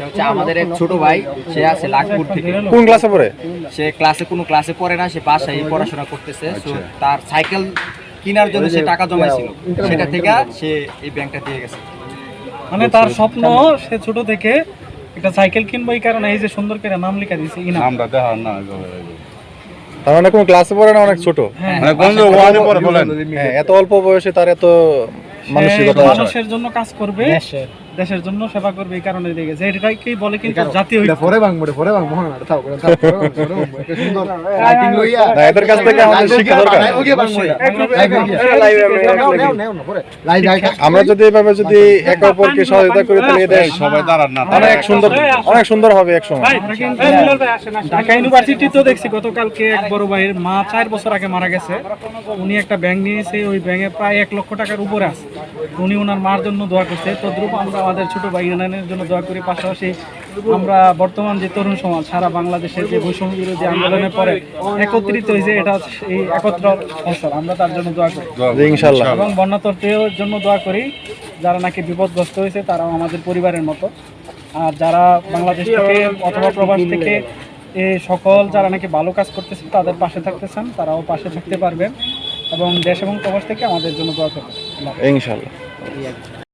হচ্ছে আমাদের এক ছোট ভাই, সে আছে লাখপুর থেকে। কোন ক্লাসে পড়ে? সে কোনো ক্লাসে পড়ে না, সে বাসায় পড়াশোনা করতেছে। তো তার সাইকেল কেনার জন্য সে টাকা জমাইছিল, সেটা থেকে সে এই ব্যাংকটা দিয়ে গেছে। মানে তার স্বপ্ন, সে ছোট থেকে একটা সাইকেল কিনবো, এই কারণে এই যে সুন্দর করে নাম লেখা দিয়েছে ইনাম। আমরা দেখা না তার মানে কোন ক্লাসে পড়ে না, অনেক ছোট। মানে কোন ওয়ানে পড়ে বলেন। হ্যাঁ, এত অল্প বয়সে তার এত মানসিকতা। মানুষের জন্য কাজ করবে, দেশের জন্য সেবা করবে, এই কারণে দিয়ে গেছে। এটাকেই বলে কিন্তু জাতীয় ঐক্য। এদের কাছ থেকে আমাদের শিক্ষা দরকার। আমরা যদি এভাবে যদি একে অপরকে সহযোগিতা করি, তাহলে এই দেশ সবাই দাঁড়ান না, অনেক সুন্দর হবে এক সময়। ঢাকা ইউনিভার্সিটি তো দেখছি গতকালকে এক বড় ভাইয়ের মা 4 বছর আগে মারা গেছে। উনি একটা ব্যাংক নিয়েছে, ওই ব্যাংকে প্রায় 1 লক্ষ টাকার উপরে আছে। উনি ওনার মার জন্য দোয়া করছে। তদ্রুপ আমরা আমাদের ছোট ভাই ইনানের জন্য দোয়া করি। পাশাপাশি আমরা বর্তমান যে তরুণ সমাজ সারা বাংলাদেশের যে বৈষম্য বিরোধী আন্দোলনের পরে একত্রিত হয়েছে, এটা এই একত্র ফসল, আমরা তার জন্য দোয়া করি ইনশাআল্লাহ। এবং বন্যাতর্তের জন্য দোয়া করি। যারা নাকি বিপদগ্রস্ত হয়েছে তারাও আমাদের পরিবারের মতো। আর যারা বাংলাদেশ থেকে অথবা প্রবাস থেকে এই সকল যারা নাকি ভালো কাজ করতেছে, তাদের পাশে থাকতেছেন, তারাও পাশে থাকতে পারবেন এবং দেশ এবং প্রবাস থেকে আমাদের জন্য দোয়া করবেন ইনশাআল্লাহ।